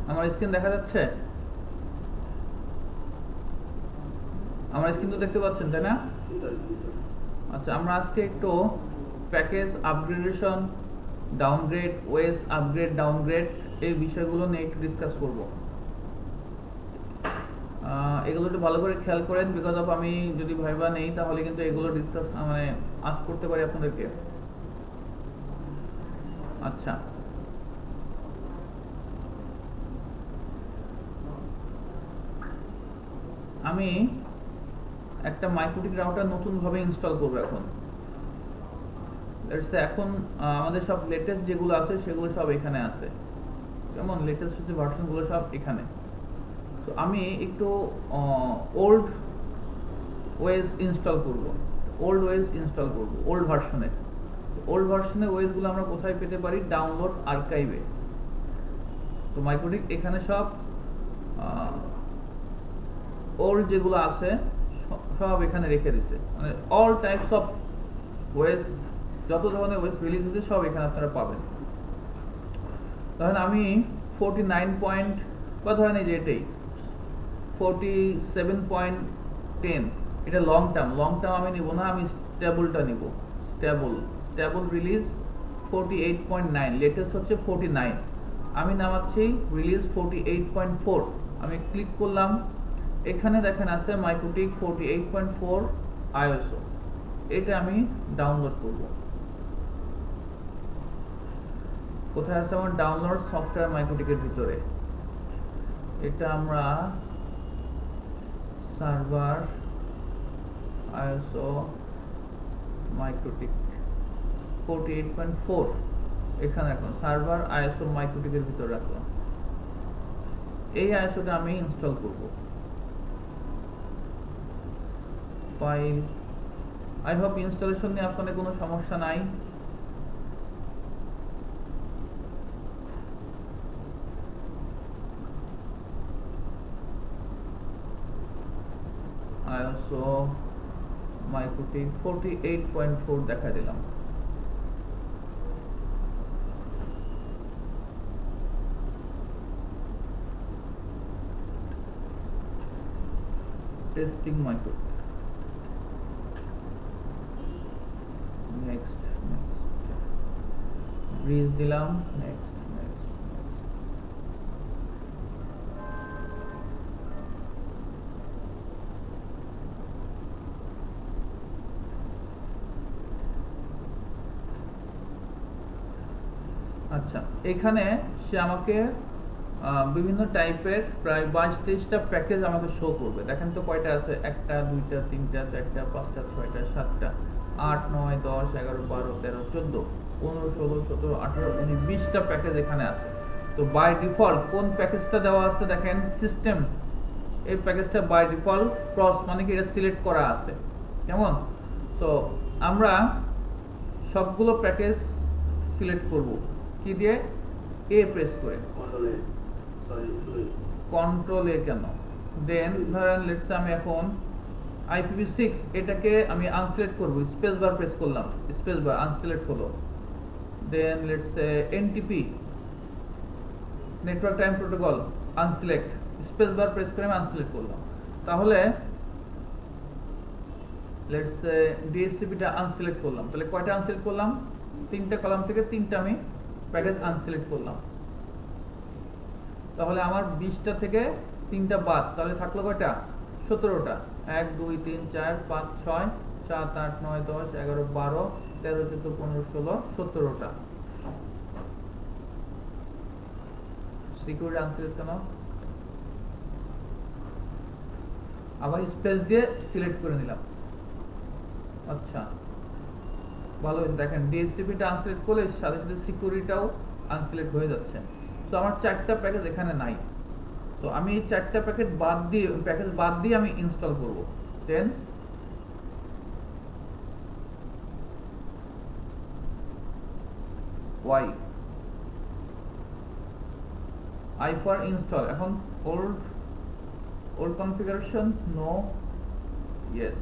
আমার স্ক্রিন দেখা যাচ্ছে? আমার স্ক্রিন তো দেখতে পাচ্ছেন, তাই না? আচ্ছা, আমরা আজকে একটু package upgradation, downgrade, OS upgrade downgrade এই বিষয়গুলো নিয়ে একটু ডিসকাস করব। এগুলো একটু ভালো করে খেয়াল করেন, বিকজ অফ আমি যদি ভাইবা নেই তাহলে কিন্তু এগুলো ডিসকাস মানে আস্ক করতে পারি আপনাদেরকে। আচ্ছা, আমি একটা মাইক্রোটিক রাউটার নতুনভাবে ইনস্টল করব এখন। এখন আমাদের সব লেটেস্ট যেগুলো আছে সেগুলো সব এখানে আছে, যেমন লেটেস্ট যে ভার্সনগুলো সব এখানে। তো আমি একটু ওল্ড ওএস ইনস্টল করব, ওল্ড ভার্সনের। ওল্ড ভার্সনের ওএসগুলো আমরা কোথায় পেতে পারি? ডাউনলোড আর্কাইভে। তো মাইক্রোটিক এখানে সব ওল্ড যেগুলো আছে সব এখানে রেখে দিছে, মানে অল টাইপস অফ ওএস, যত ধরনের ওএস রিলিজ হয়েছে সব এখানে আপনারা পাবেন। তাহলে আমি 49 পয়েন্ট বা ধরেন এই যে এটাই 47.10, এটা লং টার্ম আমি নিব না, আমি স্টেবলটা নিব। স্টেবল রিলিজ 48.9, লেটেস্ট হচ্ছে 49, আমি নামাচ্ছি রিলিজ 48.4। আমি ক্লিক করলাম, এখানে দেখেন আছে মাইক্রোটিক 48.4 আইএসও, এটা আমি ডাউনলোড করব। কোথায় আছে আমার ডাউনলোড সফটওয়্যার? মাইক্রোটিকের ভিতরে। এটা আমরা সার্ভার আইএসও মাইক্রোটিক 48.4 এখানে রাখলাম, সার্ভার আইএসও মাইক্রোটিকের ভিতরে রাখলাম। এই আইএসওটা আমি ইনস্টল করব। ফাইল, আই হোপ ইনস্টলেশন নিয়ে আপনাদের কোনো সমস্যা নাই। ISO মাইক্রোটিক 48.4 দেখা দিলাম। টেস্টিং মাইক্রোটিক, নেক্সট ব্রিজ দিলাম, নেক্সট। আচ্ছা, এখানে সে আমাকে বিভিন্ন টাইপের প্রায় 22-23টা প্যাকেজ আমাকে শো করবে। দেখেন তো কয়টা আছে? 1টা 2টা 3টা 4টা 5টা 6টা 7টা 8 9 10 11 12 13 14 15 16 17 18 19 20টা প্যাকেজ এখানে আছে। তো বাই ডিফল্ট কোন প্যাকেজটা দেওয়া আছে দেখেন, সিস্টেম, এই প্যাকেজটা বাই ডিফল্ট ক্রস, মানে কি এটা সিলেক্ট করা আছে, কেমন? তো আমরা সবগুলো প্যাকেজ সিলেক্ট করব কি দিয়ে? এ প্রেস করে, কন্ট্রোল এ কেন, দেন ধরেন লেটস আমি এখন IPv6 এটাকে আমি আনসিলেক্ট করব, স্পেস বার প্রেস করলাম, স্পেস বার আনসিলেক্ট হলো। Then let's NTP network time protocol unselect, space bar press করে আমি আনসিলেক্ট করলাম। তাহলে লেটস DHCP-টা আনসিলেক্ট করলাম। তাহলে কয়টা আনসিলেক্ট করলাম? 3টা কলাম থেকে 3টা আমি প্যাকেজ আনসিলেক্ট করলাম। তাহলে আমার 20টা থেকে 3টা বাদ, তাহলে থাকলো কয়টা? 17টা। 1 2 3 4 5 6 7 8 9 10 11 12 13 14 15 16 17টা। সিকিউরিটি আনসিলেক্ট কেন? আবার স্পেস দিয়ে সিলেক্ট করে নিলাম। আচ্ছা, ভালো, দেখেন DHCP-টা আনসিলেক্ট করলে সাথে সাথে সিকিউরিটিটাও আনসিলেক্ট হয়ে যাচ্ছে। তো আমার 4টা প্যাকেজ এখানে নাই, তো আমি এই 4টা প্যাকেজ বাদ দিয়ে আমি ইনস্টল করব। দেন ওয়াই আই ফর ইনস্টল। এখন ওল্ড কনফিগারেশন, নো, ইয়েস।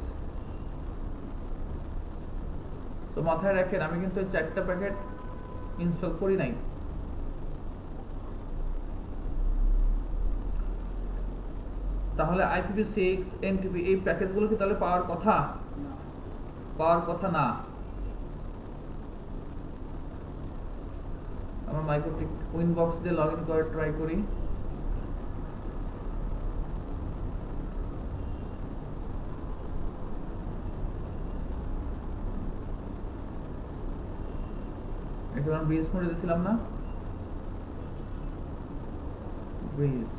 তো মাথায় রাখেন আমি কিন্তু 4টা প্যাকেট ইনস্টল করি নাই। তাহলে IPv6 NTP এই প্যাকেজগুলো কি তাহলে পাওয়ার কথা না। আমরা মাইক্রোটিক উইনবক্স দিয়ে লগইন করে ট্রাই করি। এটা আমরা ব্রিজ মোডে দিয়েছিলাম না, ব্রিজ।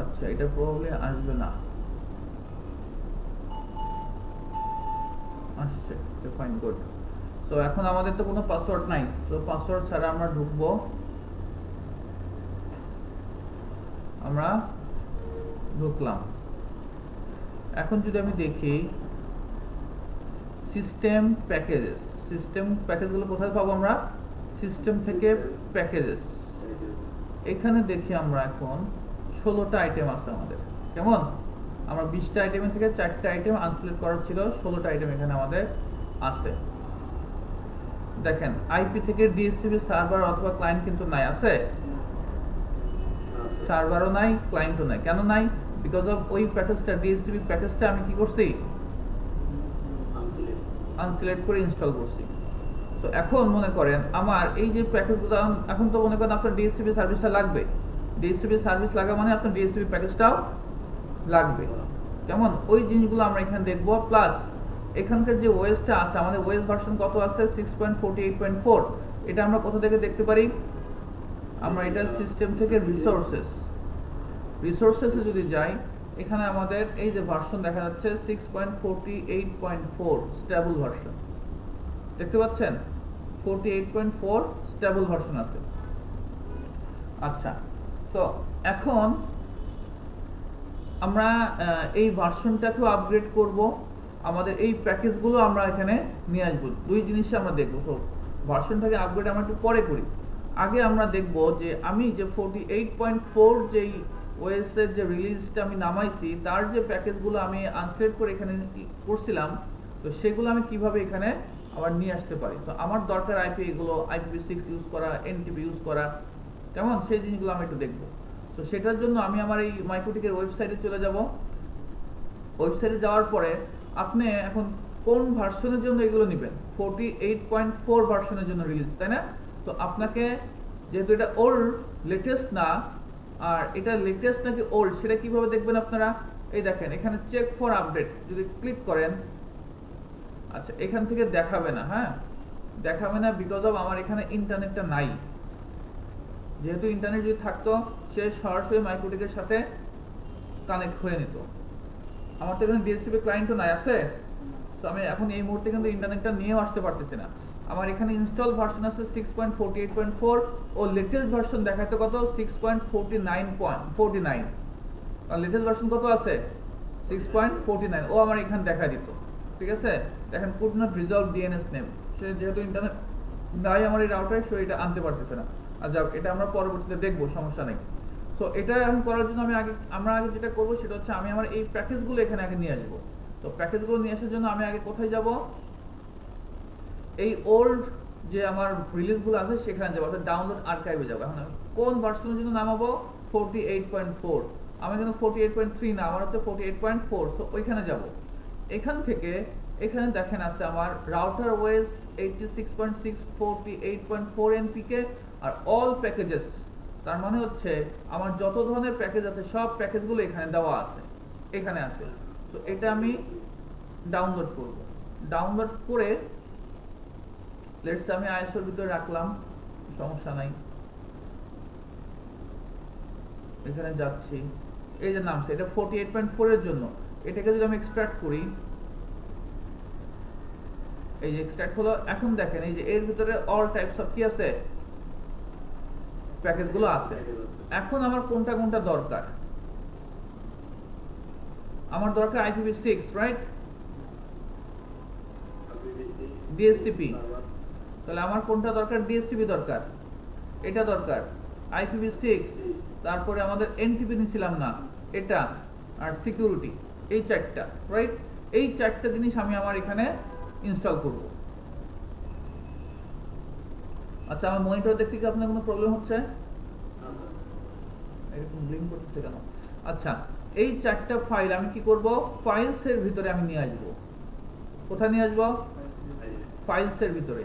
আচ্ছা, এটা প্রবলেম আসবে না, আসছে, ফাইন, গুড। সো এখন আমাদের তো কোনো পাসওয়ার্ড নাই, তো পাসওয়ার্ড ছাড়া আমরা ঢুকবো। আমরা ঢুকলাম। এখন যদি আমি দেখি সিস্টেম প্যাকেজগুলো কোথায় পাবো আমরা? সিস্টেম থেকে প্যাকেজেস। এখানে দেখি আমরা এখন 16টা আইটেম আছে আমাদের, কেমন? আমরা 20টা আইটেমের থেকে 4টা আইটেম আনসিলেক্ট করার ছিল, 16টা আইটেম এখানে আমাদের আছে। দেখেন আইপি থেকে ডিএসসিপি সার্ভার অথবা ক্লায়েন্ট কিন্তু নাই, আছে? সার্ভারও নাই, ক্লায়েন্টও নাই। কেন নাই? বিকজ অফ ওই প্যাকেজটা, ডিএসসিপি প্যাকেজটা আমি কি করছি? আনসিলেক্ট করে ইনস্টল করছি। তো এখন মনে করেন আমার এই যে প্যাকেজগুলো, এখন তো মনে করেন আপনার ডিএসসিপি সার্ভিসটা লাগবে। ডিএসসিপি সার্ভিস লাগা মানে আপনার ডিএসসিপি প্যাকেজটাও লাগবে, কেমন? ওই জিনিসগুলো আমরা এখানে দেখবো। প্লাস এখানকার যে ওএসটা আছে, আমাদের ওএস ভার্সন কত আছে? 6.48.4। এটা আমরা কোথা থেকে দেখতে পারি? আমরা এটা সিস্টেম থেকে রিসোর্সেসে যদি যাই, এখানে আমাদের এই যে ভার্সন দেখা যাচ্ছে 6.48.4 স্টেবল ভার্সন, দেখতে পাচ্ছেন? 48.4 স্টেবল ভার্সন আছে। আচ্ছা, তো এখন আমরা এই ভার্সনটাকেও আপগ্রেড করব, আমাদের এই প্যাকেজগুলো আমরা এখানে নিয়ে আসবো। দুই জিনিস আমরা দেখবো। তো ভার্সনটাকে আপগ্রেড আমরা একটু পরে করি। আগে আমরা দেখব যে আমি যে 48.4 যেই ওএস এর যে রিলিজটা আমি নামাইছি, তার যে প্যাকেজগুলো আমি আনসিলেক্ট করে এখানে করছিলাম, তো সেগুলো আমি কিভাবে এখানে আবার নিয়ে আসতে পারি। তো আমার দরকার আইপি, এগুলো IPv6 ইউজ করা, NTP ইউজ করা, কেমন? সেই জিনিসগুলো আমি একটু দেখবো। তো সেটার জন্য আমি আমার এই মাইক্রোটিকের ওয়েবসাইটে চলে যাব। ওয়েবসাইটে যাওয়ার পরে আপনি এখন কোন ভার্সনের জন্য এগুলো নেবেন? 48.4 ভার্সনের জন্য রিলিজ, তাই না? তো আপনাকে, যেহেতু এটা ওল্ড, লেটেস্ট না, আর এটা লেটেস্ট নাকি ওল্ড সেটা কিভাবে দেখবেন আপনারা? এই দেখেন এখানে চেক ফর আপডেট যদি ক্লিক করেন, আচ্ছা এখান থেকে দেখাবে না, হ্যাঁ দেখাবে না, বিকজ অফ আমার এখানে ইন্টারনেটটা নাই। যেহেতু ইন্টারনেট যদি থাকতো, সে সরাসরি মাইক্রোটিকের সাথে কানেক্ট হয়ে নিত। আমার তো এখানে ডিএসসিপি ক্লায়েন্টও নাই, আছে। তো আমি এখন এই মুহূর্তে কিন্তু ইন্টারনেটটা নিয়েও আসতে পারতেছি না। আমার এখানে ইনস্টল ভার্সন আছে 6.48.4 ও লেটেস্ট ভার্সন দেখাতে কত? 6.49. আর লেটেস্ট ভার্সন কত আছে? 6.49। ও আমার এখানে দেখা দিত, ঠিক আছে? দেখেন could not resolve DNS name, সে যেহেতু ইন্টারনেট নাই আমার এই রাউটারে, সে এটা আনতে পারতেছে না। আর যাক, এটা আমরা পরবর্তীতে দেখবো, সমস্যা নেই। সো এটা এখন করার জন্য আমরা আগে যেটা করবো সেটা হচ্ছে আমি আমার এই প্যাকেজগুলো এখানে আগে নিয়ে আসবো। তো প্যাকেজগুলো নিয়ে আসার জন্য আমি আগে কোথায় যাব? এই ওল্ড যে আমার রিলিজগুলো আছে সেখানে যাবো, অর্থাৎ ডাউনলোড আর্কাইভে যাবো। এখন কোন ভার্সনের জন্য নামাবো? 48.4। আমি কিন্তু 48.3 না, আমার হচ্ছে 48.4। সো ওইখানে যাব। এখান থেকে এখানে দেখেন আছে আমার রাউটার ওএস 86.6 48.4 NPK আর অল প্যাকেজেস। তার মানে হচ্ছে আমার যত ধরনের প্যাকেজ আছে সব প্যাকেজগুলো এখানে দেওয়া আছে, এখানে আছে। তো এটা আমি ডাউনলোড করব। ডাউনলোড করে লেটস আমি আইএসওর ভিতরে রাখলাম, সমস্যা নাই। এখানে যাচ্ছি, এই যে নামছে, এটা 48.4 এর জন্য। এটাকে যদি আমি এক্সট্রাক্ট করি, এই যে এক্সট্রাক্ট হলো। এখন দেখেন এই যে এর ভিতরে অল টাইপস অফ কি আছে? প্যাকেজগুলো আছে। এখন আমার কোনটা কোনটা দরকার? আমার দরকার IPv6, রাইট? ডিএসসিপি, তাহলে আমার কোনটা দরকার? ডিএসসিপি দরকার, এটা দরকার, IPv6, তারপরে আমাদের এনটিপি নিছিলাম না এটা, আর সিকিউরিটি, এই চারটা, রাইট? এই চারটা জিনিস আমি আমার এখানে ইনস্টল করব। আচ্ছা, আমার মনিটর দেখতে কি আপনার কোনো প্রবলেম হচ্ছে? এরকম ব্লিঙ্ক করতেছে কেন? আচ্ছা, এই চারটা ফাইল আমি কি করব? ফাইলস এর ভিতরে আমি নিয়ে আসবো। কোথায় নিয়ে আসবো? ফাইলস এর ভিতরে।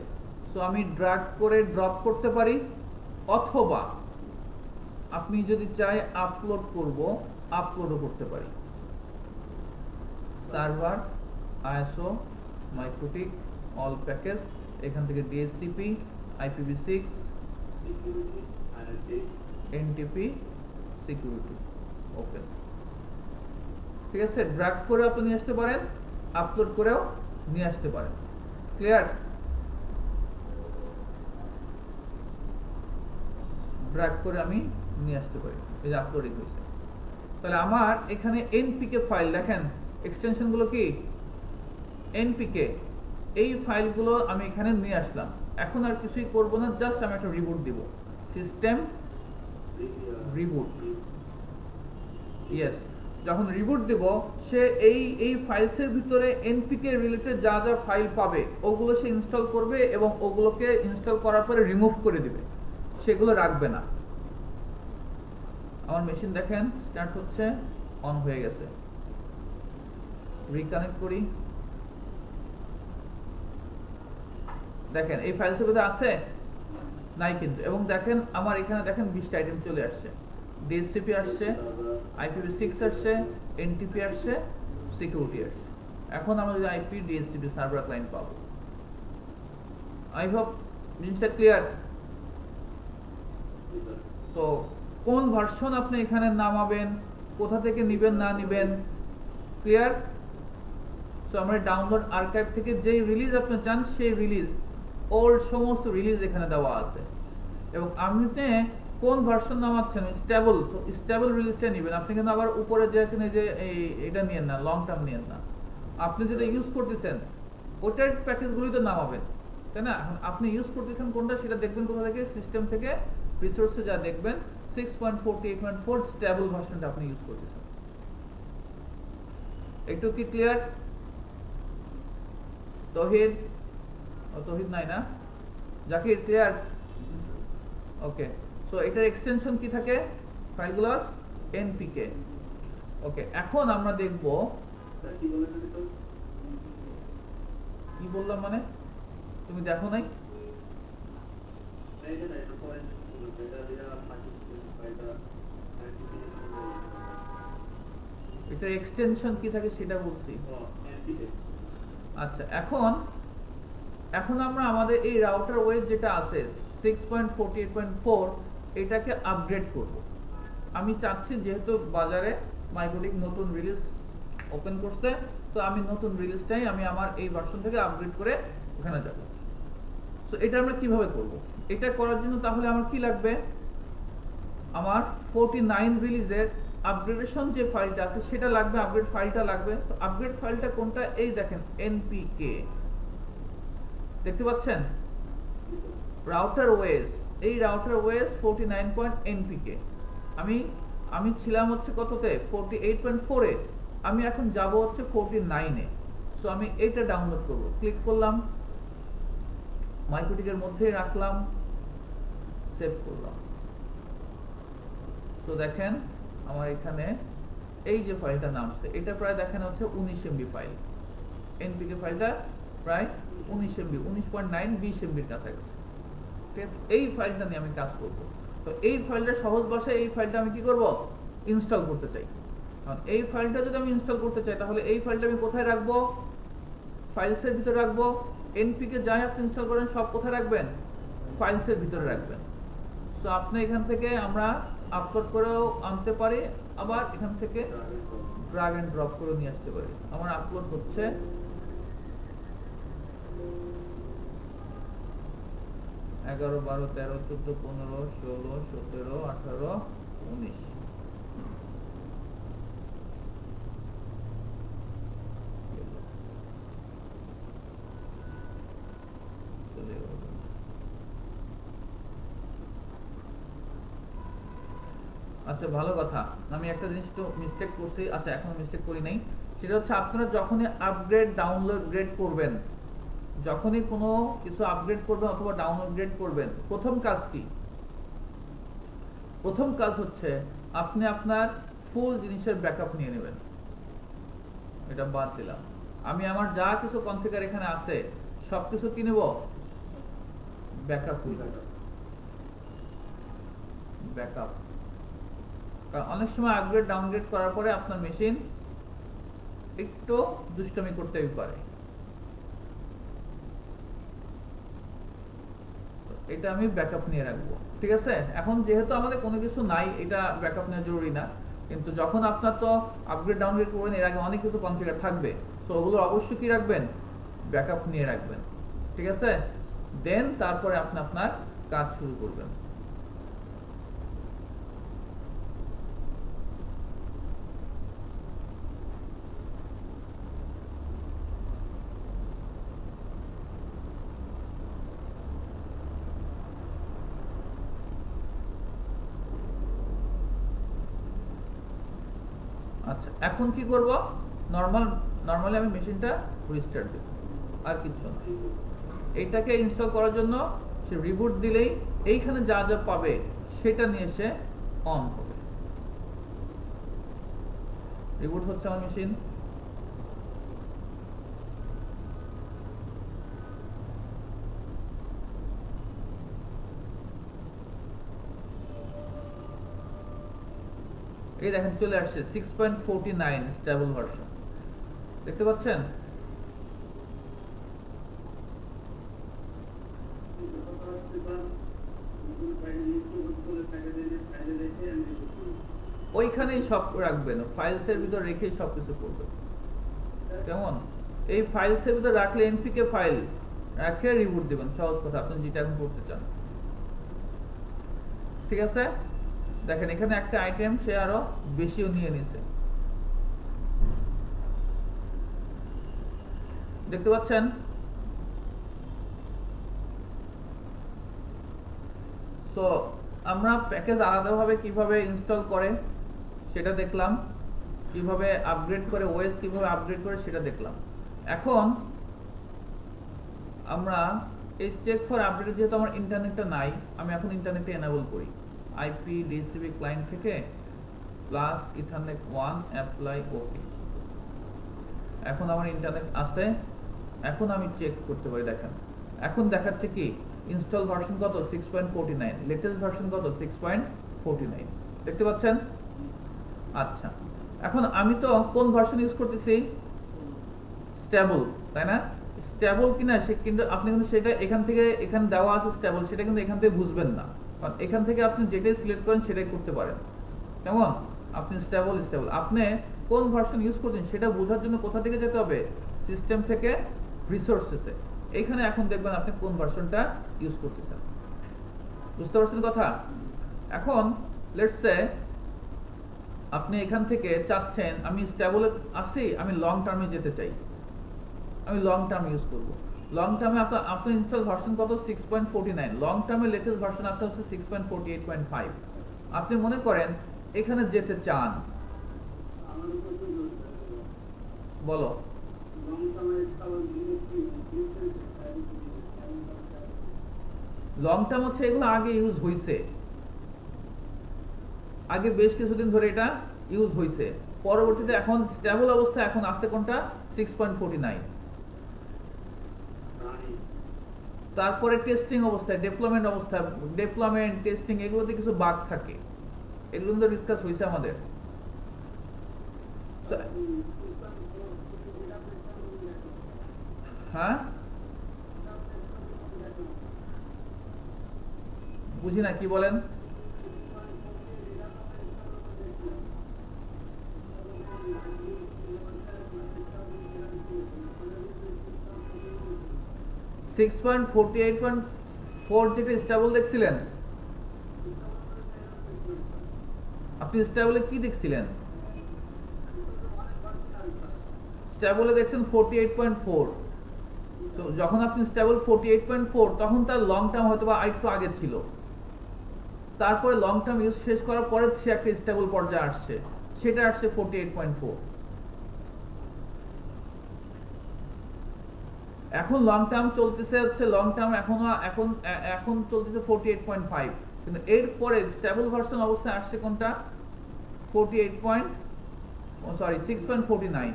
সো আমি ড্র্যাগ করে ড্রপ করতে পারি, অথবা আপনি যদি চাই আপলোড করব, আপলোডও করতে পারি। Server, ISO, MikroTik, all package, এখান থেকে ডিএসসিপি, IPv6, এনটিপি, সিকিউরিটি, ওকে। ঠিক আছে, ড্র্যাগ করে আপনি নিয়ে আসতে পারেন, আপলোড করেও নিয়ে আসতে পারেন। ক্লিয়ার? ড্র্যাগ করে আমি নিয়ে আসতে পারি, এই যে আপলোডিং হয়েছে। তাহলে আমার এখানে এনপিকে ফাইল, দেখেন এক্সটেনশন গুলো কি এনপিকে, এই ফাইলগুলো আমি এখানে নিয়ে আসলাম। এখন আর কিছুই করব না, জাস্ট আমি একটা রিবুট দিব, সিস্টেম রিবুট। ইয়েস, যখন রিবুট দেব, সে এই ফাইলসের ভিতরে এনপিকে রিলেটেড যা যা ফাইল পাবে ওগুলো সে ইনস্টল করবে, এবং ওগুলোকে ইনস্টল করার পরে রিমুভ করে দিবে, সেগুলো রাখবে না। আমার মেশিন দেখেন স্টার্ট হচ্ছে, অন হয়ে গেছে। রিকানেক্ট করি, দেখেন এই ফাইলসের ভিতরে আছে নাই কিন্তু, এবং দেখেন আমার এখানে দেখেন 20টা আইটেম চলে আসছে। ডিএসসিপি আসছে, IPv6 আসছে, এনটিপি আসছে, সিকিউরিটি আসছে। এখন আমরা যদি আইপি ডিএসসিপি সার্ভার ক্লায়েন্ট পাবো। আই হোপ জিনিসটা ক্লিয়ার। তো কোন ভার্সন আপনি এখানে নামাবেন, কোথা থেকে নিবেন না নিবেন, ক্লিয়ার? তো আমরা ডাউনলোড আর্কাইভ থেকে যেই রিলিজ আপনি চান সেই রিলিজ, ওল্ড সমস্ত রিলিজ এখানে দেওয়া আছে। এবং আপনি কোন ভার্সন নামাচ্ছেন, স্টেবল, তো স্টেবল রিলিজটা নেবেন আপনি, কিন্তু আবার উপরে যে এখানে যে এটা নিয়েন না, লং টার্ম নিয়েন না। আপনি যেটা ইউজ করতেছেন ওটার প্যাকেজগুলোই তো নামাবেন, তাই না? এখন আপনি ইউজ করতেছেন কোনটা সেটা দেখবেন কোথা থেকে, সিস্টেম থেকে রিসোর্সে যা দেখবেন 6.48.4 স্টেবল ভার্সনটা আপনি ইউজ করতেছেন। একটু কি ক্লিয়ার? তৌহিদ, তৌহিদ নাই না? জাকির ক্লিয়ার? ওকে। সো এটার এক্সটেনশন কি থাকে ফাইলগুলোর? এনপিকে। ওকে, এখন আমরা দেখব কি বললাম, মানে তুমি দেখো নাই? এটা এক্সটেনশন কি থাকে সেটা বলছি। আচ্ছা, এখন আমরা আমাদের এই রাউটার ওয়েজ যেটা আছে 6.48.4 এটাকে আপগ্রেড করব। আমি চাচ্ছি, যেহেতু বাজারে মাইক্রোটিক নতুন রিলিজ ওপেন করছে, তো আমি নতুন রিলিজটাই আমি আমার এই ভার্সন থেকে আপগ্রেড করে ওখানে যাব। তো এটা আমরা কিভাবে করব? এটা করার জন্য তাহলে আমার কি লাগবে? আমার 49 রিলিজের আপগ্রেডেশন যে ফাইলটা আছে সেটা লাগবে, আপগ্রেড ফাইলটা লাগবে। তো আপগ্রেড ফাইলটা কোনটা? এই দেখেন এনপিকে, দেখতে পাচ্ছেন? রাউটার ওয়েস, এই রাউটার ওয়েস 49.npk। আমি ছিলাম হচ্ছে কততে? 48.4 এ। আমি এখন যাব হচ্ছে 49 এ। সো আমি এটা ডাউনলোড করব, ক্লিক করলাম, মাইক্রোটিকের মধ্যে রাখলাম, সেভ করলাম। তো দেখেন আমার এখানে এই যে ফাইলটা নামছে, এটা প্রায় দেখেন হচ্ছে 19 MB ফাইল। এনপিকে ফাইলটা প্রায় 19 MB, 19.9, 20 MB-র কাছাকাছি। ঠিক আছে, এই ফাইলটা নিয়ে আমি কাজ করব। তো এই ফাইলটা সহজ ভাষায়, এই ফাইলটা আমি কি করব? ইনস্টল করতে চাই। কারণ এই ফাইলটা যদি আমি ইনস্টল করতে চাই তাহলে এই ফাইলটা আমি কোথায় রাখবো? ফাইলসের ভিতরে রাখবো। এনপিকে যাই আপনি ইনস্টল করেন সব কোথায় রাখবেন? ফাইলসের ভিতরে রাখবেন। তো আপনি এখান থেকে আমরা আপলোড করেও আনতে পারি, আবার এখান থেকে ড্র্যাগ এন্ড ড্রপ করে নিয়ে আসতে পারি। আমার আপলোড হচ্ছে, 11, 12, 13, 14, 15, 16, 17, 18, 19। আচ্ছা ভালো কথা। আমি একটা জিনিস তো মিস্টেক করছি, আচ্ছা এখনো মিস্টেক করি নাই। সেটা হচ্ছে আপনারা যখনই আপগ্রেড ডাউনলোড গ্রেড করবেন, যখনই কোনো কিছু আপগ্রেড করবেন অথবা ডাউনলোড গ্রেড করবেন, প্রথম কাজ কি? প্রথম কাজ হচ্ছে আপনি আপনার ফুল জিনিসের ব্যাকআপ নিয়ে নেবেন। এটা বাদ দিলাম। আমি আমার যা কিছু কনফিগার এখানে আছে সবকিছু কি নেব? ব্যাকআপ নিব। ব্যাকআপ, কারণ অনেক সময় আপগ্রেড ডাউনগ্রেড করার পরে আপনার মেশিন একটু দুষ্টমি করতেই পারে। এটা আমি ব্যাকআপ নিয়ে রাখবো, ঠিক আছে? এখন যেহেতু আমাদের কোনো কিছু নাই, এটা ব্যাকআপ নেওয়া জরুরি না, কিন্তু যখন আপনার তো আপগ্রেড ডাউনগ্রেড করবেন এর আগে অনেক কিছু কনফিগার থাকবে, তো ওগুলো অবশ্যই কি রাখবেন? ব্যাকআপ নিয়ে রাখবেন, ঠিক আছে? দেন তারপরে আপনি আপনার কাজ শুরু করবেন। আচ্ছা এখন কি করব? নরমালি আমি মেশিনটা রিস্টার্ট দেব, আর কিছু না। এইটাকে ইনস্টল করার জন্য সে রিবুট দিলেই এইখানে যা যা পাবে সেটা নিয়ে সে অন হবে। রিবুট হচ্ছে আমার মেশিন। এই দেখেন চলে আসছে 6.49 স্টেবল ভার্সন, দেখতে পাচ্ছেন? ওইখানেই সব রাখবেন, ফাইলসের ভিতর রেখেই সবকিছু করবেন। কেমন? এই ফাইলসের ভিতর রাখলে এনপিকে ফাইল রাখে রিবুট দিবেন, সহজ কথা, আপনি যেটা এখন করতে চান, ঠিক আছে? দেখেন এখানে একটা আইটেম সে আরো বেশিও নিয়ে নিছে, দেখতে পাচ্ছেন? সো আমরা প্যাকেজ আলাদাভাবে কিভাবে ইনস্টল করে সেটা দেখলাম, কিভাবে আপগ্রেড করে ওএস কিভাবে আপগ্রেড করে সেটা দেখলাম। এখন আমরা এই চেক ফর আপডেট, যেহেতু আমার ইন্টারনেটটা নাই, আমি এখন ইন্টারনেটে এনেবল করি। আইপি ডিএসসিপি ক্লায়েন্ট থেকে প্লাস ইথারনেট 1 অ্যাপ্লাই ওকে। এখন আমার ইন্টারনেট আছে, এখন আমি চেক করতে পারি। দেখেন এখন দেখাচ্ছে কি ইনস্টল ভার্সন কত? 6.49, লেটেস্ট ভার্সন কত? 6.49, দেখতে পাচ্ছেন? আচ্ছা এখন আমি তো কোন ভার্সন ইউজ করতেছি? স্টেবল, তাই না? স্টেবল কিনা সে কিন্তু আপনি কিন্তু সেটা এখান থেকে, এখানে দেওয়া আছে স্টেবল, সেটা কিন্তু এখান থেকে বুঝবেন না, কারণ এখান থেকে আপনি যেটাই সিলেক্ট করেন সেটাই করতে পারেন। কেমন? আপনি স্টেবল আপনি কোন ভার্সন ইউজ করছেন সেটা বোঝার জন্য কোথা থেকে যেতে হবে? সিস্টেম থেকে রিসোর্সেসে। এইখানে এখন দেখবেন আপনি কোন ভার্সনটা ইউজ করতেছেন, বুঝতে পারছেন কথা? এখন লেটস সে আপনি এখান থেকে চাচ্ছেন আমি স্টেবল আছি, আমি লং টার্মে যেতে চাই, আমি লং টার্ম ইউজ করব। লং টার্মে আপনার ইনস্টল ভার্সন কত? 6.49। লং টার্মে লেটেস্ট ভার্সন আসছে হচ্ছে 6.48.5। আপনি মনে করেন এখানে যেতে চান, বলো। লং টার্ম হচ্ছে এগুলো আগে ইউজ হইছে, আগে বেশ কিছুদিন ধরে এটা ইউজ হইছে, পরবর্তীতে এখন স্টেবল অবস্থা এখন আসছে কোনটা? 6.49। তারপরে টেস্টিং অবস্থায়, ডেভেলপমেন্ট অবস্থায়, ডেভেলপমেন্ট টেস্টিং এগুলোতে কিছু বাগ থাকে, এগুলো কিন্তু ডিসকাস হয়েছে আমাদের। হ্যাঁ বুঝি না, কি বলেন? সিক্স পয়েন্ট 48.4 যেটা স্টেবল দেখছিলেন, আপনি স্টেবলে কি দেখছিলেন? স্টেবলে দেখছেন 48.4। তো যখন আপনি স্টেবল 48.4, তখন তার লং টার্ম হয়তো বা একটু আগে ছিল, তারপরে লং টার্ম ইউজ শেষ করার পরে সে একটা স্টেবল পর্যায়ে আসছে, সেটা আসছে 48.4। এখন লং টার্ম চলতেছে হচ্ছে লং টার্ম এখন চলতেছে 48.5, কিন্তু এর পরে স্টেবল ভার্সন অবস্থায় আসছে কোনটা 6.49।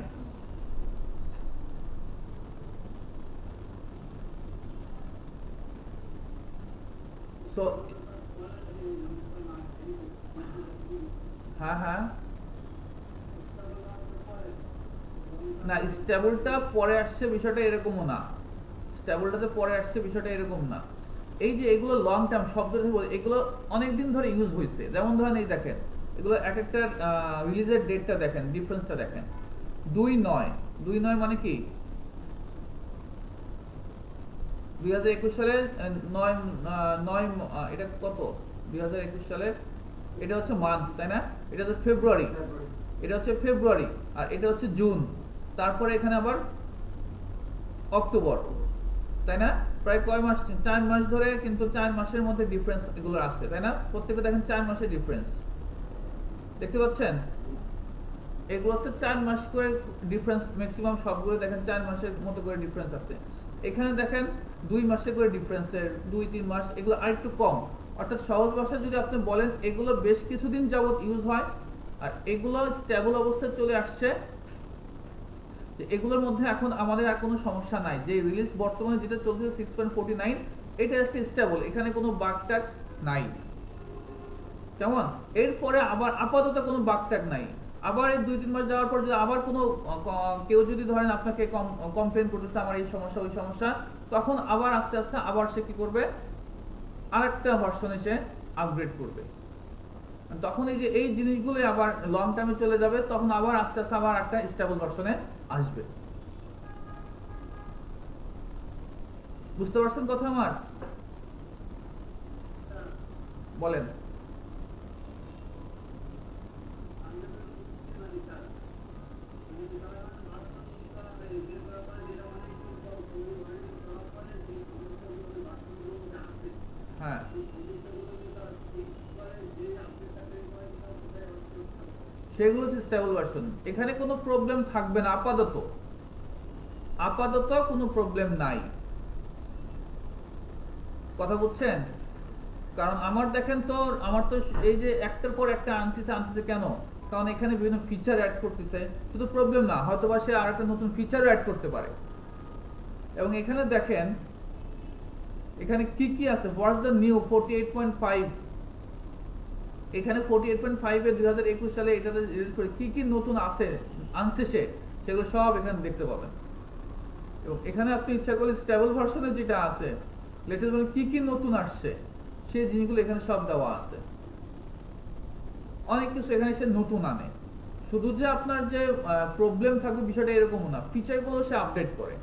সো হ্যাঁ না, স্টেবলটা পরে আসছে বিষয়টা এরকমও না, স্টেবলটাতে পরে আসছে বিষয়টা এরকম না। এই যে এগুলো লং টার্ম শব্দ থেকে এগুলো অনেকদিন ধরে ইউজ হয়েছে। যেমন ধরেন এই দেখেন, এগুলো এক একটা রিলিজের ডেটটা দেখেন, ডিফারেন্সটা দেখেন। 2/9 মানে কি 2021 সালের 9 এটা কত 2021 সালের, এটা হচ্ছে মান্থ, তাই না? এটা হচ্ছে ফেব্রুয়ারি, এটা হচ্ছে ফেব্রুয়ারি, আর এটা হচ্ছে জুন, তারপরে এখানে আবার অক্টোবর, তাই না? প্রায় কয় মাস, 4 মাস ধরে, কিন্তু 4 মাসের মধ্যে ডিফারেন্স এগুলো আসছে, তাই না? প্রত্যেকে দেখেন 4 মাসের ডিফারেন্স দেখতে পাচ্ছেন। এগুলো হচ্ছে 4 মাস করে ডিফারেন্স, ম্যাক্সিমাম সবগুলো দেখেন 4 মাসের মতো করে ডিফারেন্স আছে। এখানে দেখেন 2 মাসে করে ডিফারেন্সের, 2-3 মাস, এগুলো আরেকটু কম। অর্থাৎ সহজ ভাষায় যদি আপনি বলেন, এগুলো বেশ কিছুদিন যাবত ইউজ হয়, আর এগুলো স্টেবল অবস্থায় চলে আসছে, যে এগুলোর মধ্যে এখন আমাদের আর কোনো সমস্যা নাই। যে রিলিজ বর্তমানে যেটা চলছে 6.49, এটা হচ্ছে স্টেবল, এখানে কোনো বাগ টাগ নাই, কেমন? এরপরে আবার আপাতত কোনো বাগ টাগ নাই। আবার এই 2-3 মাস যাওয়ার পর যদি আবার কোনো কেউ যদি ধরেন আপনাকে কমপ্লেন করতেছে আমার এই সমস্যা ওই সমস্যা, তখন আবার আস্তে আস্তে আবার সে কি করবে, আরেকটা ভার্সনে সে আপগ্রেড করবে। তখন এই যে এই জিনিসগুলো আবার লং টার্মে চলে যাবে, তখন আবার আস্তে আস্তে আবার একটা স্টেবল ভার্সনে আসবে। বুঝতে পারছেন কথা আমার? বলেন। হ্যাঁ, সেগুলো হচ্ছে স্টেবল ভার্সন। এখানে কোনো প্রবলেম থাকবে না আপাতত কোনো প্রবলেম নাই, কথা বুঝছেন? কারণ আমার দেখেন তো, আমার তো এই যে একটার পর একটা আনতেছে কেন, কারণ এখানে বিভিন্ন ফিচার অ্যাড করতেছে। শুধু প্রবলেম না, হয়তো বা সে আর একটা নতুন ফিচারও অ্যাড করতে পারে। এবং এখানে দেখেন এখানে কি কি আছে, হোয়াটস দ্য নিউ 48.5, এখানে 48.5 এ 2021 সালে এটাতে রিলিজ করে কি কি নতুন আনছে সেগুলো সব এখানে দেখতে পাবেন। এবং এখানে আপনি ইচ্ছা করলে স্টেবল ভার্সনে যেটা আছে, লেটেস্ট ভার্সনে কি কি নতুন আসছে সেই জিনিসগুলো এখানে সব দেওয়া আছে। অনেক কিছু এখানে সে নতুন আনে, শুধু যে আপনার যে প্রবলেম থাকবে বিষয়টা এরকমও না, ফিচারগুলো সে আপডেট করে।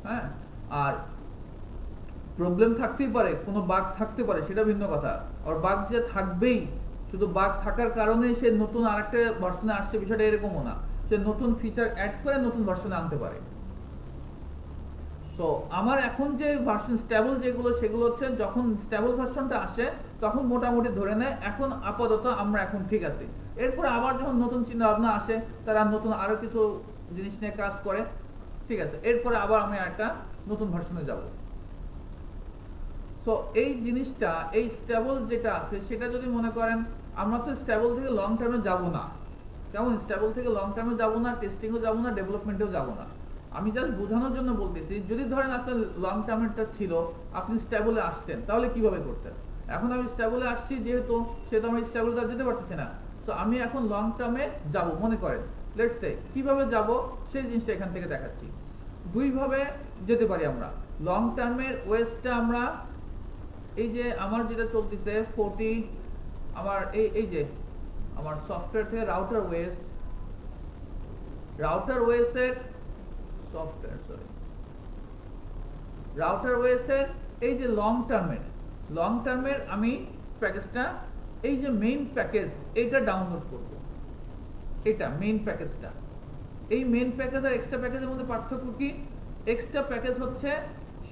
হ্যাঁ, আর প্রবলেম থাকতেই পারে, কোনো বাগ থাকতে পারে, সেটা ভিন্ন কথা। আর বাগ যে থাকবেই, শুধু বাগ থাকার কারণে সে নতুন আরেকটা ভার্সনে আসছে বিষয়টা এরকমও না, সে নতুন ফিচার অ্যাড করে নতুন ভার্সনে আনতে পারে। তো আমার এখন যে ভার্সন স্টেবল যেগুলো, সেগুলো হচ্ছে যখন স্টেবল ভার্সনটা আসে তখন মোটামুটি ধরে নেয় এখন আপাতত আমরা এখন ঠিক আছি। এরপরে আবার যখন নতুন চিন্তা ভাবনা আসে, তারা নতুন আরো কিছু জিনিস নিয়ে কাজ করে, ঠিক আছে, এরপরে আবার আমি একটা নতুন ভার্সনে যাব। তো এই জিনিসটা, এই স্টেবল যেটা আছে সেটা যদি মনে করেন, আমরা তো স্টেবল থেকে লং টার্মে যাব না, কেমন? স্টেবল থেকে লং টার্মে যাব না, টেস্টিংও যাব না, ডেভেলপমেন্টেও যাব না। আমি জাস্ট বোঝানোর জন্য বলতেছি, যদি ধরেন আপনার লং টার্মেরটা ছিল, আপনি স্টেবলে আসতেন, তাহলে কিভাবে করতেন? এখন আমি স্টেবলে আসছি যেহেতু, সেহেতু আমি স্টেবলে যেতে পারতেছি না, তো আমি এখন লং টার্মে যাব মনে করেন। লেটস সে কিভাবে যাব সেই জিনিসটা এখান থেকে দেখাচ্ছি। দুই ভাবে যেতে পারি আমরা। লং টার্মের ওয়েসটা আমরা, এই যে আমার যেটা চলতেছে 40, আমার এই যে আমার সফটওয়্যার থেকে রাউটার ওয়েসের এই যে লং টার্মের আমি প্যাকেজটা, এই যে মেইন প্যাকেজ, এটা ডাউনলোড করব। এটা মেইন প্যাকেজটা। এই মেইন প্যাকেজ আর এক্সট্রা প্যাকেজের মধ্যে পার্থক্য কি? এক্সট্রা প্যাকেজ হচ্ছে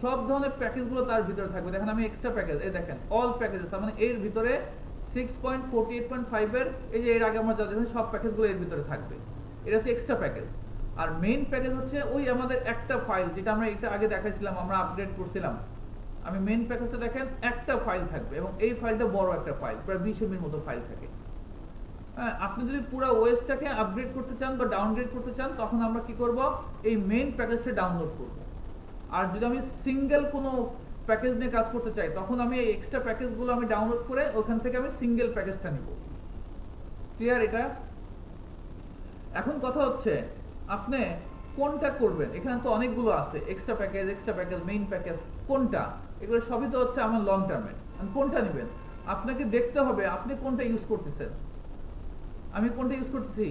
সব ধরনের প্যাকেজগুলো তার ভিতরে থাকবে। দেখেন আমি এক্সট্রা প্যাকেজ, এই দেখেন অল প্যাকেজেস, তার মানে এর ভিতরে 6.48.5 এর এই যে এর আগে আমরা যা দেখেন সব প্যাকেজগুলো এর ভিতরে থাকবে। এটা হচ্ছে এক্সট্রা প্যাকেজ। আর মেইন প্যাকেজ হচ্ছে ওই আমাদের একটা ফাইল যেটা আমরা এটা আগে দেখাইছিলাম, আমরা আপডেট করছিলাম। আমি মেইন প্যাকেজটা দেখেন একটা ফাইল থাকবে এবং এই ফাইলটা বড় একটা ফাইল, প্রায় 20 MB মতো ফাইল থাকে। হ্যাঁ, আপনি যদি পুরো ওএসটাকে আপগ্রেড করতে চান বা ডাউনগ্রেড করতে চান তখন আমরা কি করব, এই মেইন প্যাকেজটা ডাউনলোড করব। আর যদি আমি সিঙ্গেল কোনো প্যাকেজ নিয়ে কাজ করতে চাই তখন আমি এই এক্সট্রা প্যাকেজগুলো আমি ডাউনলোড করে ওখান থেকে আমি সিঙ্গেল প্যাকেজটা নিব। ক্লিয়ার এটা? এখন কথা হচ্ছে আপনি কোনটা করবেন। এখানে তো অনেকগুলো আছে, এক্সট্রা প্যাকেজ, মেইন প্যাকেজ, কোনটা, এগুলো সবই তো হচ্ছে আমার লং টার্মের। কোনটা নেবেন আপনাকে দেখতে হবে আপনি কোনটা ইউজ করতেছেন। আমি কোনটা ইউজ করতেছি,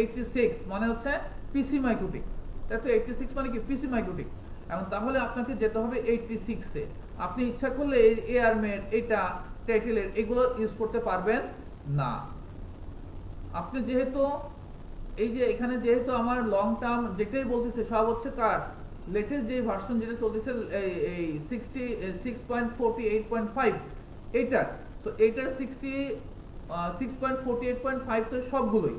86 মানে হচ্ছে পিসি মাইক্রোটিক। তাই তো 86 মানে কি পিসি মাইক্রোটিক। এখন তাহলে আপনাকে যেতে হবে 86 এ। আপনি ইচ্ছা করলে এআরএমের এটা টাইটেলের এগুলো ইউজ করতে পারবেন না। আপনি যেহেতু এই যে এখানে যেহেতু আমার লং টার্ম যেটাই বলতেছে সব হচ্ছে কার লেটেস্ট যে ভার্সন যেটা চলতেছে এই 6.48.5 এইটার, তো এইটার 6.48.5 তো সবগুলোই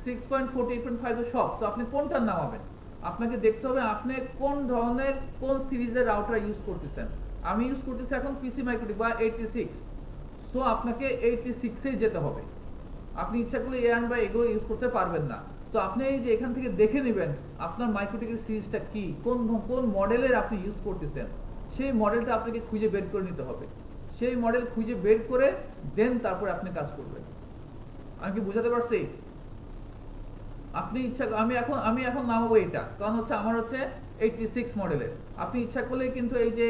6.48.5 তো সব। তো আপনি কোনটা নামাবেন আপনাকে দেখতে হবে আপনি কোন ধরনের কোন সিরিজের রাউটার ইউজ করতেছেন। আমি ইউজ করতেছি এখন পিসি মাইক্রোটিক বা 86, সো আপনাকে 86 এ যেতে হবে। আপনি ইচ্ছা করলে এআরএম বা এগুলো ইউজ করতে পারবেন না। তো আপনি এই যে এখান থেকে দেখে নেবেন আপনার মাইক্রোটিকের সিরিজটা কি, কোন কোন মডেলের আপনি ইউজ করতেছেন, সেই মডেলটা আপনাকে খুঁজে বের করে নিতে হবে। সেই মডেল খুঁজে বের করে দেন তারপরে আপনি কাজ করবেন। আমি কি বুঝাতে পারছি? আপনি ইচ্ছা আমি এখন নামাবো এটা, কারণ হচ্ছে আমার হচ্ছে 86 মডেলের। আপনি ইচ্ছা করলে কিন্তু এই যে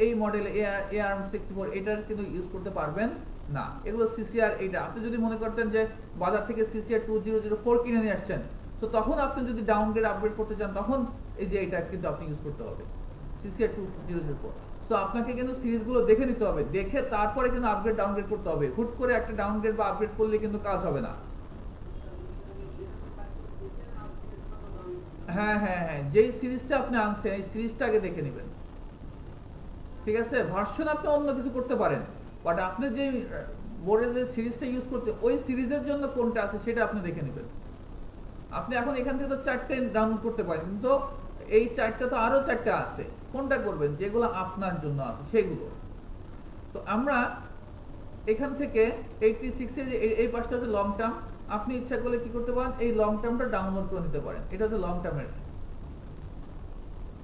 এই মডেল ARM64 এটার কিন্তু ইউজ করতে পারবেন না। এগুলো সিসিআর এইটা আপনি যদি মনে করতেন যে বাজার থেকে সিসিআর 2004 কিনে নিয়ে আসছেন, তো তখন আপনি যদি ডাউনগ্রেড আপগ্রেড করতে চান তখন এই যে এটা কিন্তু আপনি ইউজ করতে হবে সিসিআর 2004। তো আপনাকে কিন্তু সিরিজগুলো দেখে নিতে হবে, দেখে তারপরে কিন্তু আপগ্রেড ডাউনগ্রেড করতে হবে। হুট করে একটা ডাউনগ্রেড বা আপগ্রেড করলে কিন্তু কাজ হবে না। হ্যাঁ হ্যাঁ হ্যাঁ, যেই সিরিজটা আপনি আনছেন এই সিরিজটা আগে দেখে নেবেন। ঠিক আছে, ভার্সন আপনি অন্য কিছু করতে পারেন, বাট আপনি যে বোর্ডের যে সিরিজটা ইউজ করতে ওই সিরিজের জন্য কোনটা আছে সেটা আপনি দেখে নেবেন। আপনি এখন এখান থেকে তো 4টে ডাউনলোড করতে পারেন, কিন্তু এই 4টা তো আরো 4টা আছে, কোনটা করবেন যেগুলো আপনার জন্য আছে সেগুলো। তো আমরা এখান থেকে 86 এর এই পাশটা হচ্ছে লং টার্ম। আপনি ইচ্ছা করলে কি করতে পারেন, এই লং টার্মটা ডাউনলোড করে নিতে পারেন। এটা হচ্ছে লং টার্মের,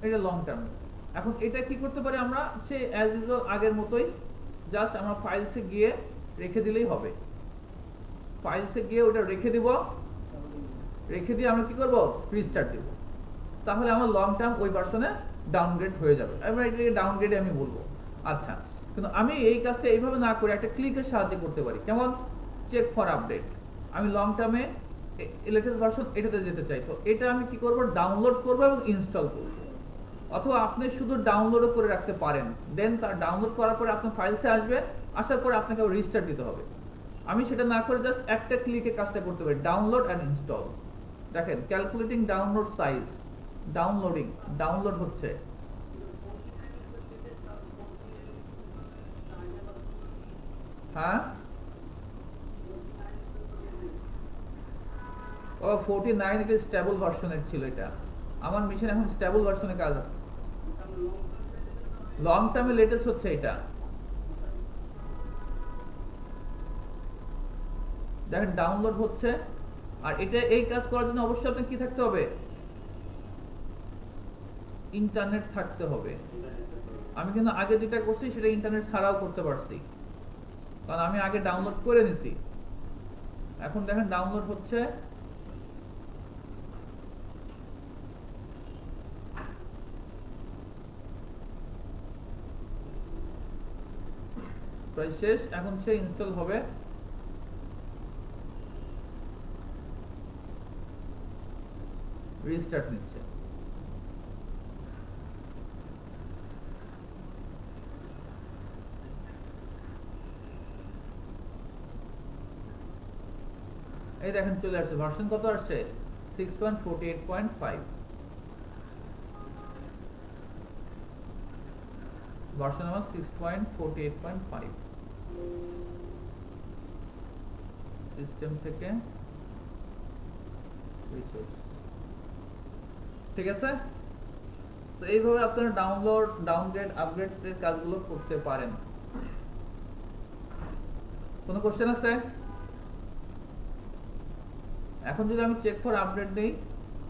এটা লং টার্ম। এখন এটা কি করতে পারি আমরা, সে অ্যাজ ইউজুয়াল আগের মতোই জাস্ট আমরা ফাইলসে গিয়ে রেখে দিলেই হবে। ফাইলসে গিয়ে ওটা রেখে দিব, রেখে দিয়ে আমরা কি করব, রিস্টার্ট দেব। তাহলে আমার লং টার্ম ওই ভার্সনে ডাউনগ্রেড হয়ে যাবে। এবার এটাকে ডাউনগ্রেডে আমি বলবো। আচ্ছা, কিন্তু আমি এই কাজটা এইভাবে না করে একটা ক্লিকের সাহায্যে করতে পারি। কেমন, চেক ফর আপডেট। আমি লং টার্মে লেটেস্ট ভার্সন এটাতে যেতে চাই, তো এটা আমি কি করব, ডাউনলোড করব এবং ইনস্টল করব। অথবা আপনি শুধু ডাউনলোডও করে রাখতে পারেন, দেন তার ডাউনলোড করার পরে আপনার ফাইলসে আসবে, আসার পরে আপনাকে রিস্টার্ট দিতে হবে। আমি সেটা না করে জাস্ট একটা ক্লিকে কাজটা করতে পারি, ডাউনলোড এন্ড ইনস্টল। দেখেন calculating download size, downloading, download হচ্ছে। হ্যাঁ, ও 49 এটা স্টেবল ভার্সনের ছিল। এটা আমার মেশিন এখন স্টেবল ভার্সনে কাজ আছে। লং টার্মে লেটেস্ট হচ্ছে এটা। দেখেন ডাউনলোড হচ্ছে। আর এটা এই কাজ করার জন্য অবশ্যই আপনার কি থাকতে হবে, ইন্টারনেট থাকতে হবে। আমি কিন্তু আগে যেটা করছি সেটা ইন্টারনেট ছাড়াও করতে পারছি, কারণ আমি আগে ডাউনলোড করে নিছি। এখন দেখেন ডাউনলোড হচ্ছে। প্রায় শেষ, এখন সে ইনস্টল হবে। রিস্টার্ট নিচ্ছে। এই দেখেন চলে আসছে। ভার্সন কত আসছে, 6.48.5। ভার্সন আমার 6.48.5 সিস্টেম থেকে রিসোর্স। ঠিক আছে, তো এইভাবে আপনারা ডাউনলোড, ডাউনগ্রেড, আপগ্রেড এর কাজগুলো করতে পারেন। কোনো কোশ্চেন আছে? এখন যদি আমি চেক ফর আপডেট দেই,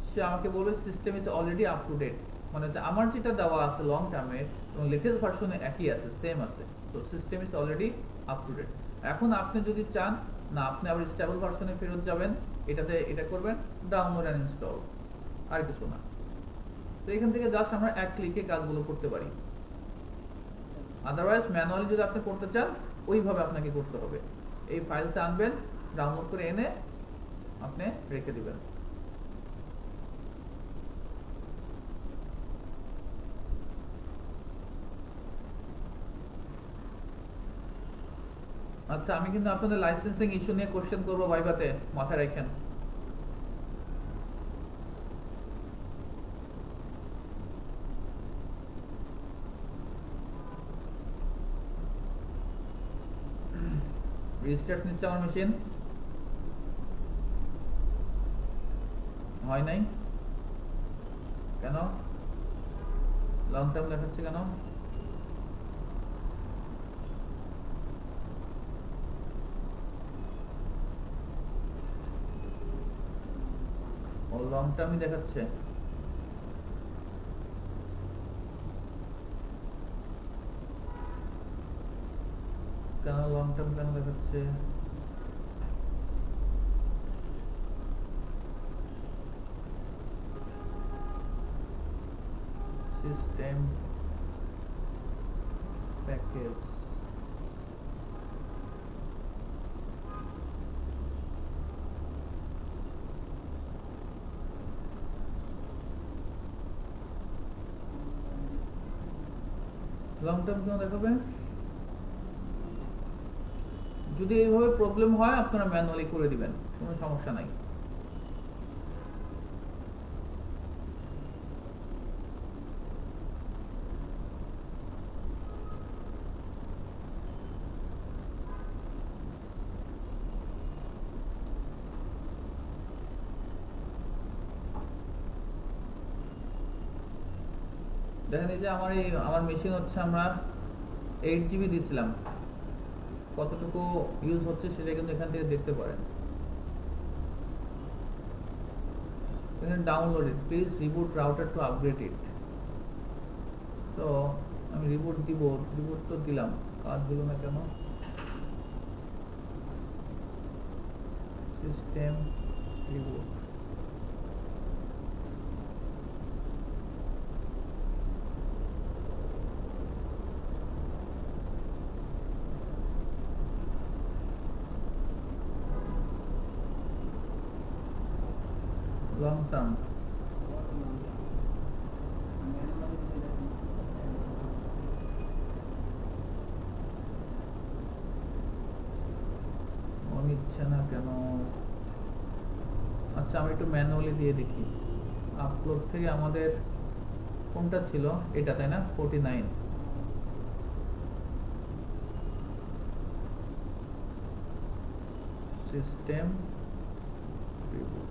সে আমাকে বলবে system is already up to date, মানে আমার যেটা দেওয়া আছে লং টার্মে এবং লেটেস্ট ভার্সনে একই আছে, সেম আছে। তো system is already up to date. এখন আপনি যদি চান না, আপনি আবার স্টেবল ভার্সনে ফেরত যাবেন, এটাতে এটা করবেন ডাউনলোড এন্ড ইনস্টল, আর কিছু না। তো এখান থেকে জাস্ট আমরা এক ক্লিকে কাজগুলো করতে পারি। আদারওয়াইজ ম্যানুয়ালি যদি আপনি করতে চান, ওইভাবে আপনাকে করতে হবে। এই ফাইলটা আনবেন, ডাউনলোড করে এনে আপনি রেখে দিবেন। আচ্ছা, আমি কিন্তু আপনাদের লাইসেন্সিং ইস্যু নিয়ে কোশ্চেন করবো ভাইভাতে, মাথায় রাখেন। রিস্টার্ট নিচ্ছে আমার মেশিন, হয় নাই কেন? লং টার্ম দেখাচ্ছে কেন? ও লং টার্মই দেখাচ্ছে। কেন লং টার্ম কেন দেখাচ্ছে? সিস্টেম প্যাকেজ, লং টার্ম কেন দেখাবে? যদি এইভাবে প্রবলেম হয় আপনারা ম্যানুয়ালি করে দিবেন, কোনো সমস্যা নাই। দেখেন, এই যে আমার মেশিন হচ্ছে, আমরা 8 GB দিছিলাম, কতটুকু ইউজ হচ্ছে সেটা কিন্তু এখান থেকে দেখতে পারেন। এখানে download it, please reboot router to upgrade it. তো আমি রিবুট দিব, রিবুট তো দিলাম, কাজ দিল না কেন? System reboot, long term. ও নিচ্ছে না কেন? আচ্ছা, আমি একটু ম্যানুয়ালি দিয়ে দেখি। আপলোড থেকে আমাদের কোনটা ছিল? এটা, তাই না? 49 system reboot.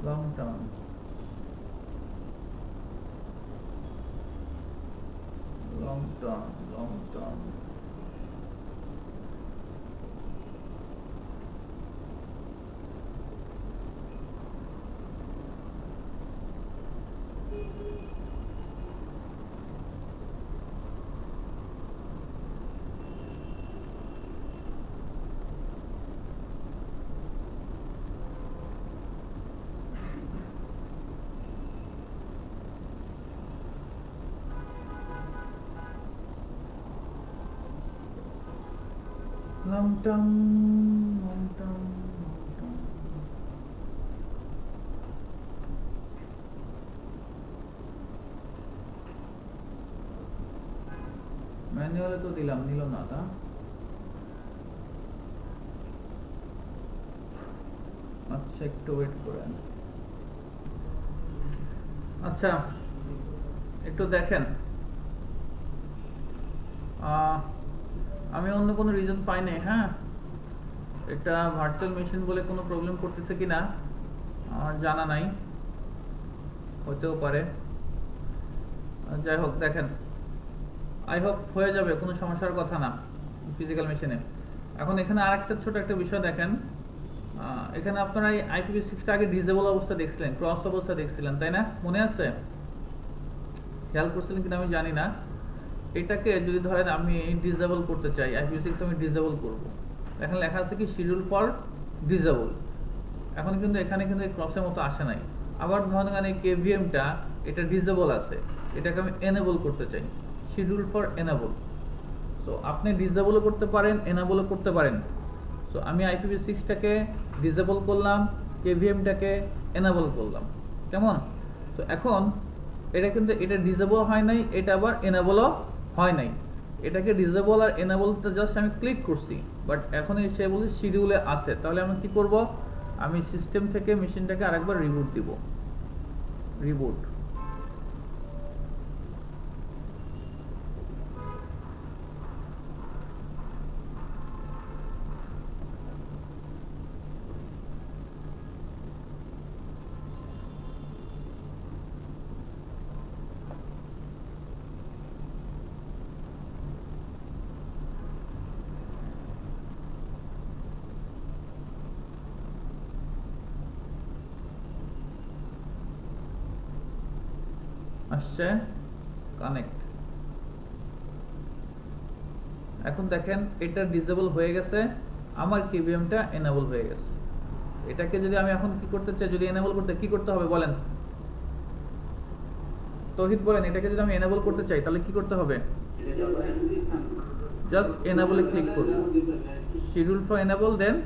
Long term, long term, long term. long term, long term, long term. ম্যানুয়ালে তো দিলাম, নিল না তা। আচ্ছা একটু ওয়েট করেন। আচ্ছা একটু দেখেন, আমি অন্য কোনো রিজন পাই নাই। হ্যাঁ, এটা ভার্চুয়াল মেশিন বলে কোনো প্রবলেম করতেছে কিনা আমার জানা নাই, হতেও পারে। যাই হোক দেখেন, আই হোপ হয়ে যাবে, কোনো সমস্যার কথা না ফিজিক্যাল মেশিনে। এখন এখানে আরেকটা ছোট একটা বিষয় দেখেন, এখানে আপনারা এই IPv6টা আগে ডিসেবল অবস্থা দেখছিলেন, ক্রস অবস্থা দেখছিলেন, তাই না? মনে আছে? খেয়াল করছিলেন কিনা আমি জানি না। এটাকে যদি ধরেন আমি ডিসেবল করতে চাই, IPv6 আমি ডিসেবল করব, এখানে লেখা আছে কি শিডিউল ফর ডিসেবল। এখন কিন্তু এখানে কিন্তু এই ক্রসের মতো আসে নাই। আবার ধরেন এই KVM-টা এটা ডিসেবল আছে, এটাকে আমি এনেবল করতে চাই, শিডিউল ফর এনেবল। সো আপনি ডিসেবলও করতে পারেন, এনেবলও করতে পারেন। সো আমি IPv6টাকে ডিসেবল করলাম, KVM-টাকে এনেবল করলাম, কেমন? তো এখন এটা কিন্তু এটা ডিসেবল হয় নাই, এটা আবার এনেবলও হয় নাই। এটাকে ডিসেবল আর এনেবলটা জাস্ট আমি ক্লিক করছি, বাট এখন সে বলছে শিডিউলে আছে। তাহলে আমি কি করব? আমি সিস্টেম থেকে মেশিনটাকে আরেকবার রিবুট দিব, রিবুট। আসছে কানেক্ট। এখন দেখেন এটা ডিসেবল হয়ে গেছে, আমার KVM-টা এনেবল হয়ে গেছে। এটাকে যদি আমি এখন কি করতে চাই, যদি এনেবল করতে কি করতে হবে বলেন? তৌহিদ বলেন, এটাকে যদি আমি এনেবল করতে চাই তাহলে কি করতে হবে? জাস্ট এনেবলে ক্লিক করব, schedule for enable, then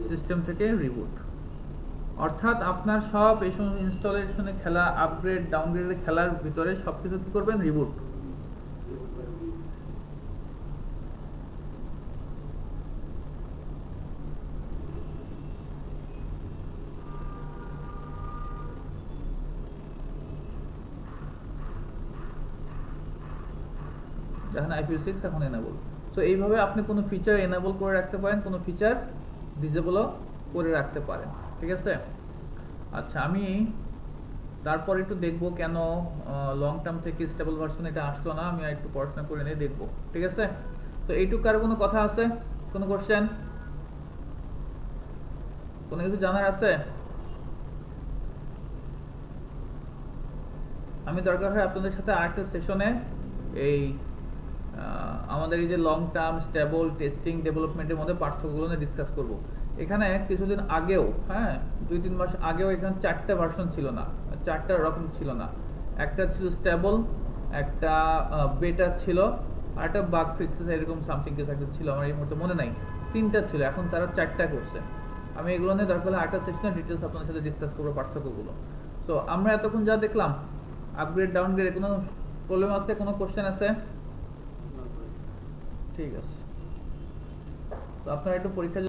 system থেকে রিবুট। অর্থাৎ আপনার সব এই সমস্ত ইনস্টলেশনে খেলা, আপগ্রেড ডাউনগ্রেডের খেলার ভিতরে সবকিছু কি করবেন? রিবুট। যেখানে IPv6 এখন এনেবল। সো এইভাবে আপনি কোনো ফিচার এনেবল করে রাখতে পারেন, কোনো ফিচার ডিসেবলও করে রাখতে পারেন, ঠিক আছে? আচ্ছা আমি তারপর একটু দেখবো কেন লং টার্ম থেকে স্টেবল ভার্সন এটা আসলো না, আমি একটু পড়াশোনা করে নিয়ে দেখবো, ঠিক আছে? তো এইটুকু আর কোনো কথা আছে? কোনো কোশ্চেন, কোনো কিছু জানার আছে? আমি দরকার হয় আপনাদের সাথে আরেকটা সেশনে এই আমাদের এই যে লং টার্ম স্টেবল টেস্টিং ডেভেলপমেন্টের মধ্যে পার্থক্যগুলো নিয়ে ডিসকাস করব। এখানে কিছুদিন আগেও, হ্যাঁ 2-3 মাস আগেও এখানে 4টা ভার্সন ছিল না, 4টা রকম ছিল না। একটা ছিল স্টেবল, একটা বেটা ছিল, আর একটা বাগ ফিক্সেস এরকম সামথিং কিছু একটা ছিল, আমার এই মুহূর্তে মনে নাই। 3টা ছিল, এখন তারা 4টা করছে। আমি এগুলো নিয়ে দরকার হলে আরেকটা সেশনে ডিটেলস আপনাদের সাথে ডিসকাস করবো পার্থক্যগুলো। তো আমরা এতক্ষণ যা দেখলাম আপগ্রেড ডাউনগ্রেড, কোনো প্রবলেম আছে, কোনো কোশ্চেন আছে? ঠিক আছে, তো আপনারা একটু পরীক্ষা